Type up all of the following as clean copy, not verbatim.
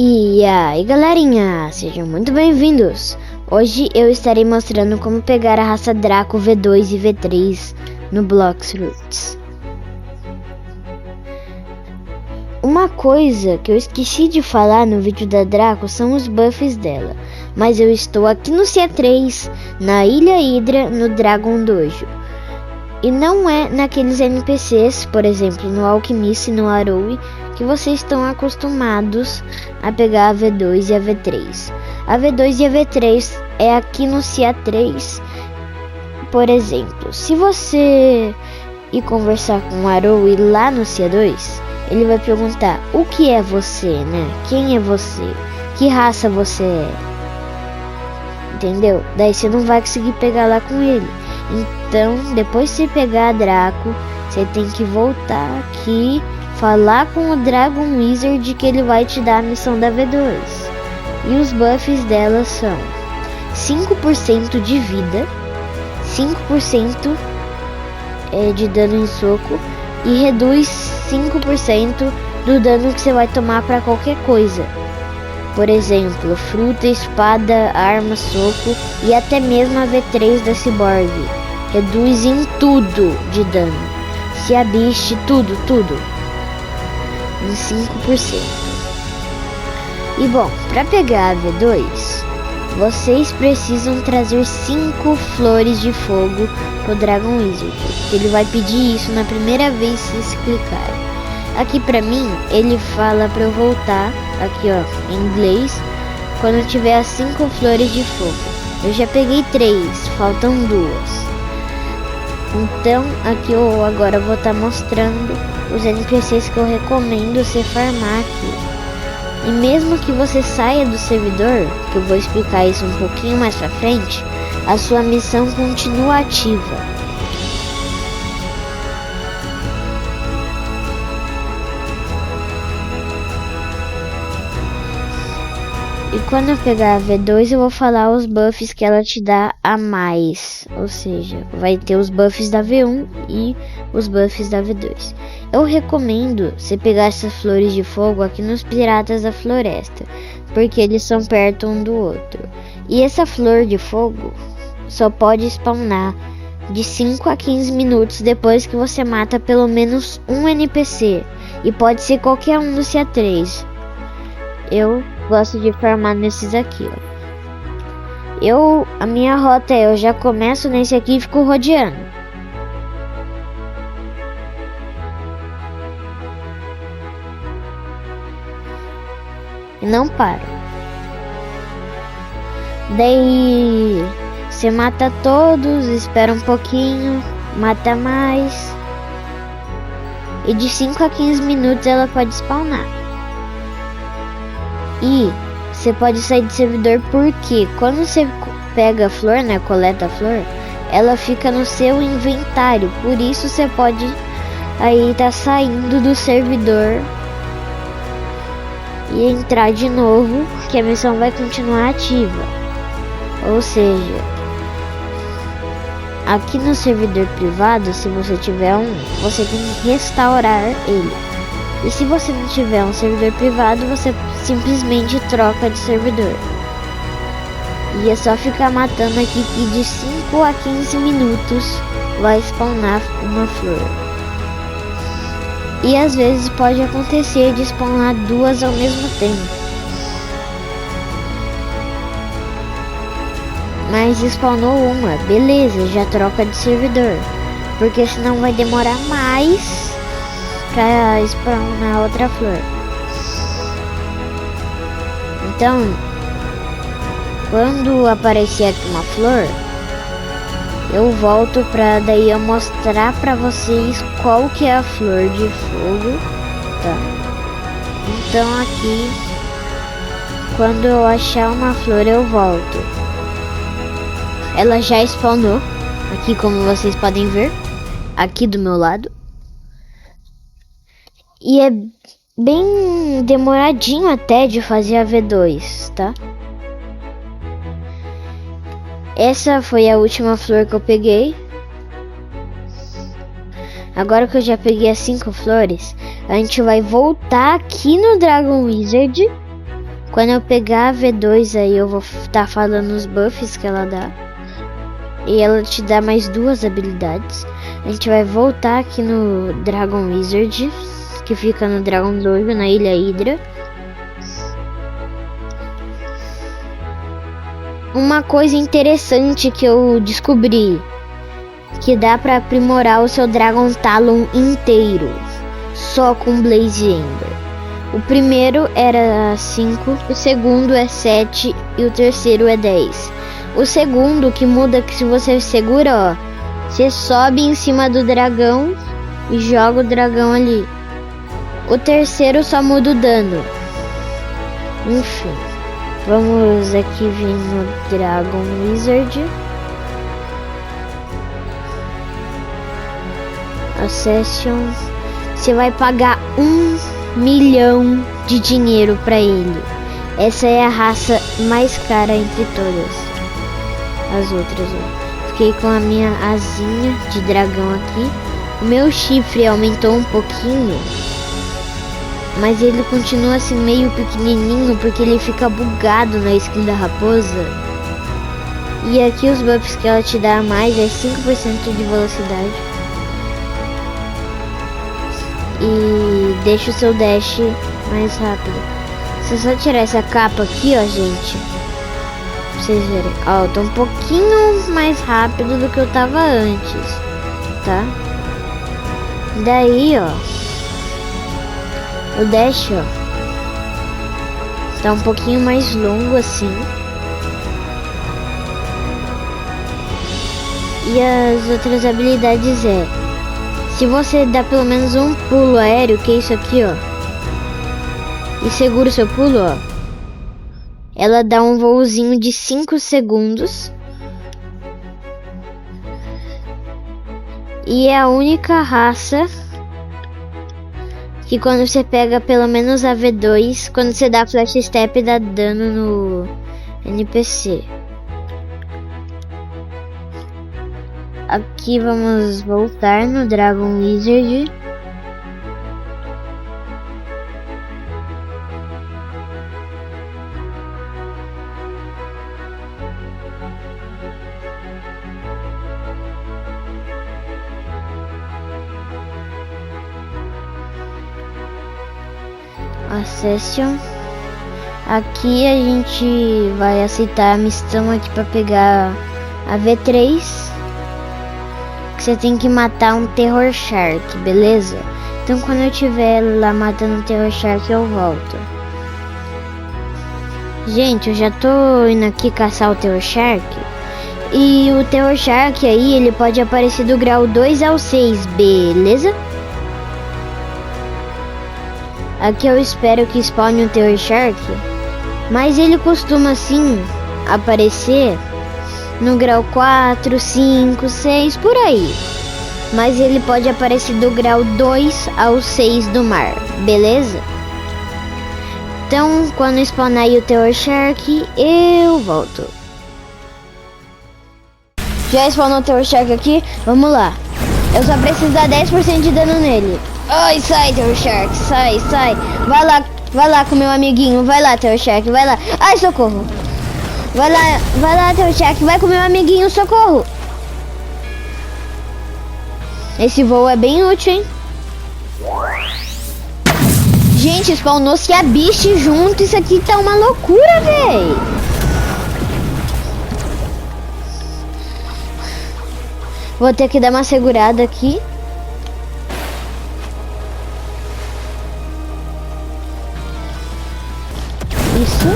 E aí galerinha, sejam muito bem-vindos! Hoje eu estarei mostrando como pegar a raça Draco V2 e V3 no Blox Fruits. Uma coisa que eu esqueci de falar no vídeo da Draco são os buffs dela, mas eu estou aqui no C3, na Ilha Hydra, no Dragon Dojo. E não é naqueles NPCs, por exemplo, no Alquimista e no Arowe, que vocês estão acostumados a pegar a V2 e a V3. A V2 e a V3 é aqui no CA3. Por exemplo, se você ir conversar com o Arowe lá no CA2, ele vai perguntar o que é você, né? Quem é você? Que raça você é? Entendeu? Daí você não vai conseguir pegar lá com ele. Então, depois de você pegar a Draco, você tem que voltar aqui, falar com o Dragon Wizard que ele vai te dar a missão da V2. E os buffs dela são 5% de vida, 5% de dano em soco e reduz 5% do dano que você vai tomar para qualquer coisa. Por exemplo, fruta, espada, arma, soco e até mesmo a V3 da Cyborg. Reduz em tudo de dano. Se a Beast, tudo. Em 5%. E bom, para pegar a V2, vocês precisam trazer 5 flores de fogo pro Dragon Wizard. Ele vai pedir isso na primeira vez que vocês clicarem. Aqui pra mim, ele fala pra eu voltar, aqui ó, em inglês, quando eu tiver as 5 flores de fogo. Eu já peguei 3, faltam 2. Então, aqui eu agora vou estar mostrando os NPCs que eu recomendo você farmar aqui. E mesmo que você saia do servidor, que eu vou explicar isso um pouquinho mais pra frente, a sua missão continua ativa. E quando eu pegar a V2, eu vou falar os buffs que ela te dá a mais. Ou seja, vai ter os buffs da V1 e os buffs da V2. Eu recomendo você pegar essas flores de fogo aqui nos Piratas da Floresta, porque eles são perto um do outro. E essa flor de fogo só pode spawnar de 5 a 15 minutos depois que você mata pelo menos um NPC. E pode ser qualquer um do CA3. Eu gosto de farmar nesses aqui, ó. A minha rota eu já começo nesse aqui e fico rodeando. E não paro. Daí você mata todos, espera um pouquinho, mata mais. E de 5 a 15 minutos ela pode spawnar. E você pode sair do servidor porque quando você pega a flor, né, coleta a flor, ela fica no seu inventário. Por isso você pode aí tá saindo do servidor e entrar de novo, que a missão vai continuar ativa. Ou seja, aqui no servidor privado, se você tiver um, você tem que restaurar ele. E se você não tiver um servidor privado, você simplesmente troca de servidor. E é só ficar matando aqui que de 5 a 15 minutos vai spawnar uma flor. E às vezes pode acontecer de spawnar 2 ao mesmo tempo. Mas spawnou uma, beleza, já troca de servidor. Porque senão vai demorar mais pra spawnar outra flor. Então, quando aparecer aqui uma flor, eu volto pra daí eu mostrar pra vocês qual que é a flor de fogo, tá? Então aqui, quando eu achar uma flor eu volto. Ela já spawnou, aqui como vocês podem ver, aqui do meu lado. E é bem demoradinho até de fazer a V2, tá? Essa foi a última flor que eu peguei. Agora que eu já peguei as 5 flores, a gente vai voltar aqui no Dragon Wizard Quando eu pegar a V2 aí eu vou estar falando os buffs que ela dá. E ela te dá mais 2 habilidades. A gente vai voltar aqui no Dragon Wizard, que fica no Dragon Dojo, na Ilha Hydra. Uma coisa interessante que eu descobri, que dá pra aprimorar o seu Dragon Talon inteiro, só com Blaze Ember. O primeiro era 5, o segundo é 7 e o terceiro é 10. O segundo que muda que se você segura, ó, você sobe em cima do dragão e joga o dragão ali. O terceiro só muda o dano. Enfim, vamos aqui vir no Dragon Wizard. Accession. Você vai pagar 1 milhão de dinheiro pra ele. Essa é a raça mais cara entre todas as outras, ó. Fiquei com a minha asinha de dragão aqui. O meu chifre aumentou um pouquinho, mas ele continua assim meio pequenininho porque ele fica bugado na skin da raposa. E aqui os buffs que ela te dá a mais é 5% de velocidade. E deixa o seu dash mais rápido. Se eu só tirar essa capa aqui, ó, gente, pra vocês verem, ó, eu tô um pouquinho mais rápido do que eu tava antes, tá? Daí, ó, o dash, ó, tá um pouquinho mais longo assim. E as outras habilidades é, se você dá pelo menos um pulo aéreo, que é isso aqui, ó, e segura o seu pulo, ó, ela dá um voozinho de 5 segundos. E é a única raça que quando você pega pelo menos a V2, quando você dá Flash Step, dá dano no NPC. Aqui vamos voltar no Dragon Wizard. Accession. Aqui a gente vai aceitar a missão aqui para pegar a V3. Que você tem que matar um Terror Shark, beleza? Então quando eu estiver lá matando um Terror Shark eu volto. Gente, eu já tô indo aqui caçar o Terror Shark. E o Terror Shark aí, ele pode aparecer do grau 2 ao 6, beleza? Aqui eu espero que spawne o Terror Shark, mas ele costuma assim aparecer no grau 4, 5, 6, por aí. Mas ele pode aparecer do grau 2 ao 6 do mar, beleza? Então, quando spawnar aí o Terror Shark, eu volto. Já spawnou o Terror Shark aqui? Vamos lá. Eu só preciso dar 10% de dano nele. Ai, sai, Terror Shark, sai, sai. Vai lá com meu amiguinho, vai lá, Terror Shark, vai lá. Ai, socorro. Vai lá, Terror Shark, vai com meu amiguinho, socorro. Esse voo é bem útil, hein? Gente, spawnou-se a biche junto, isso aqui tá uma loucura, véi. Vou ter que dar uma segurada aqui. Isso.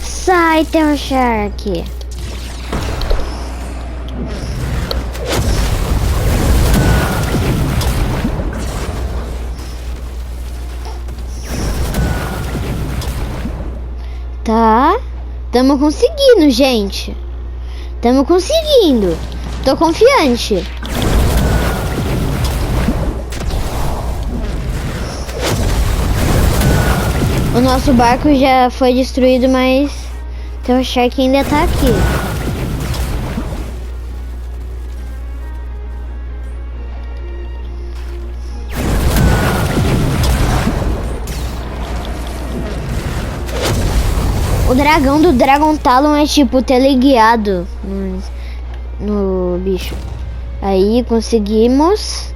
Sai, Terror Shark. Tá. Tamo conseguindo, gente. Tamo conseguindo. Tô confiante. O nosso barco já foi destruído, mas Terror Shark ainda tá aqui. O dragão do Dragon Talon é tipo teleguiado no bicho. Aí conseguimos.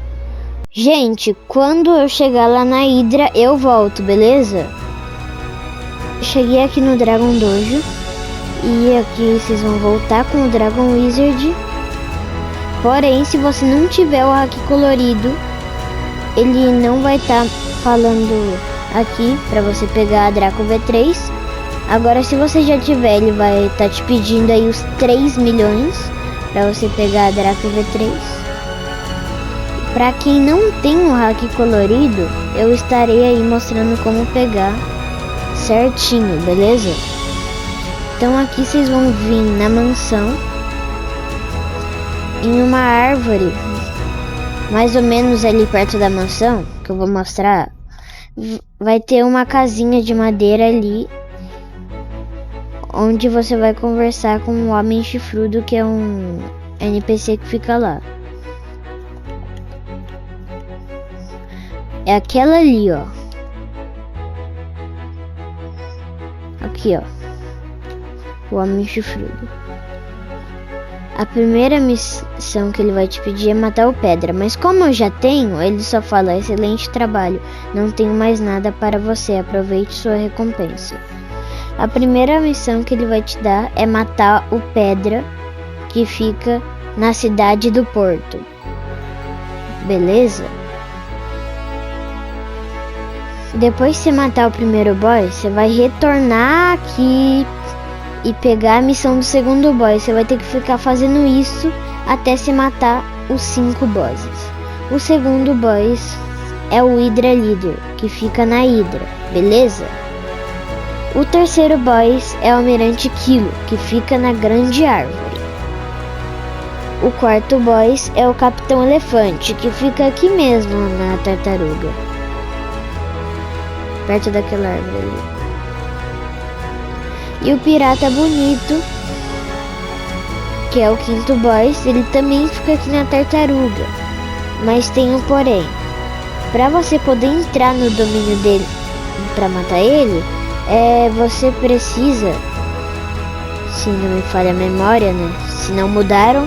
Gente, quando eu chegar lá na Hydra, eu volto, beleza? Cheguei aqui no Dragon Dojo. E aqui vocês vão voltar com o Dragon Wizard. Porém, se você não tiver o haki colorido, ele não vai estar falando aqui pra você pegar a Draco V3. Agora, se você já tiver, ele vai estar te pedindo aí os 3 milhões pra você pegar a Draco V3. Pra quem não tem o haki colorido, eu estarei aí mostrando como pegar certinho, beleza? Então aqui vocês vão vir na mansão, em uma árvore, mais ou menos ali perto da mansão, que eu vou mostrar, vai ter uma casinha de madeira ali, onde você vai conversar com o Homem Chifrudo, que é um NPC que fica lá. É aquela ali, ó. Aqui, ó. O Homem Chifrudo. A primeira missão que ele vai te pedir é matar o Pedra, mas como eu já tenho, ele só fala: excelente trabalho, não tenho mais nada para você, aproveite sua recompensa. A primeira missão que ele vai te dar é matar o Pedra, que fica na cidade do Porto. Beleza? Depois de você matar o primeiro boss, você vai retornar aqui e pegar a missão do segundo boss. Você vai ter que ficar fazendo isso até se matar os 5 bosses. O segundo boss é o Hydra Leader, que fica na Hydra, beleza? O terceiro boss é o Almirante Kilo, que fica na Grande Árvore. O quarto boss é o Capitão Elefante, que fica aqui mesmo na Tartaruga, perto daquela árvore ali. E o Pirata Bonito, que é o quinto boss, ele também fica aqui na Tartaruga. Mas tem um porém. Pra você poder entrar no domínio dele pra matar ele, você precisa, se não me falha a memória, né? Se não mudaram,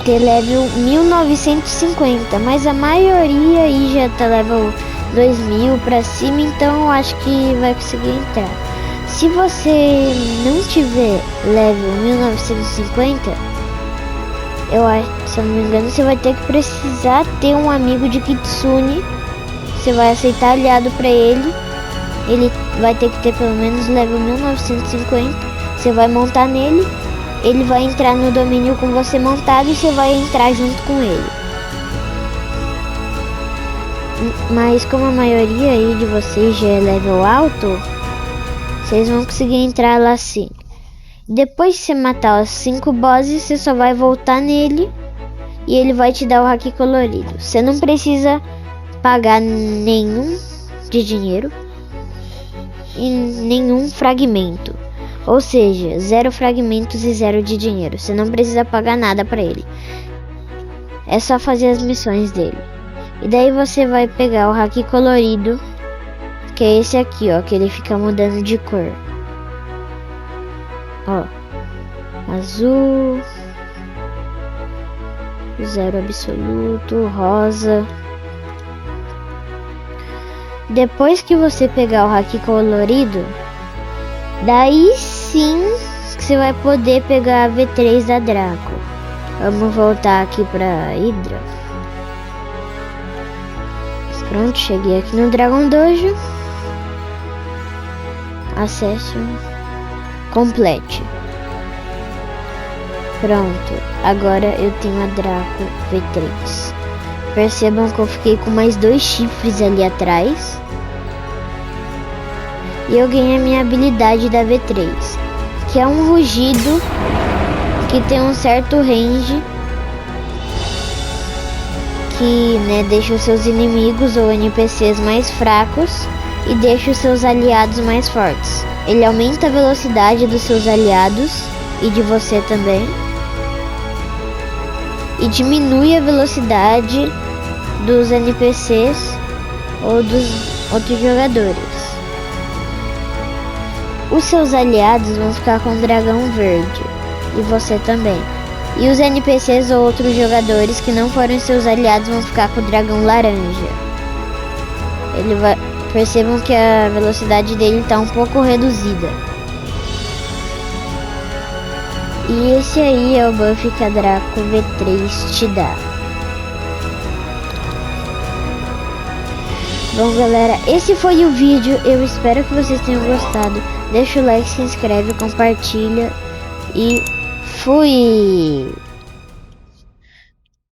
ter level 1950. Mas a maioria aí já tá level 2000 pra cima, então eu acho que vai conseguir entrar. Se você não tiver level 1950, eu acho, se eu não me engano, você vai ter que precisar ter um amigo de Kitsune. Você vai aceitar aliado pra ele. Ele vai ter que ter pelo menos level 1950. Você vai montar nele. Ele vai entrar no domínio com você montado e você vai entrar junto com ele. Mas como a maioria aí de vocês já é level alto, vocês vão conseguir entrar lá sim. Depois de você matar os 5 bosses, você só vai voltar nele e ele vai te dar o haki colorido. Você não precisa pagar nenhum de dinheiro e nenhum fragmento. Ou seja, 0 fragmentos e 0 de dinheiro. Você não precisa pagar nada pra ele. É só fazer as missões dele. E daí você vai pegar o haki colorido, que é esse aqui, ó, que ele fica mudando de cor. Ó, azul, 0 absoluto, rosa. Depois que você pegar o haki colorido, daí sim que você vai poder pegar a V3 da Draco. Vamos voltar aqui pra Hydra. Pronto, cheguei aqui no Dragon Dojo. Acesse, complete. Pronto, agora eu tenho a Draco V3. Percebam que eu fiquei com mais 2 chifres ali atrás. E eu ganhei a minha habilidade da V3, que é um rugido que tem um certo range, que, né, deixa os seus inimigos ou NPCs mais fracos e deixa os seus aliados mais fortes. Ele aumenta a velocidade dos seus aliados e de você também, e diminui a velocidade dos NPCs ou dos outros jogadores. os seus aliados vão ficar com o dragão verde. E você também. E os NPCs ou outros jogadores que não foram seus aliados vão ficar com o dragão laranja. Percebam que a velocidade dele está um pouco reduzida. E esse aí é o buff que a Draco V3 te dá. Bom galera, esse foi o vídeo, eu espero que vocês tenham gostado. Deixa o like, se inscreve, compartilha e fui!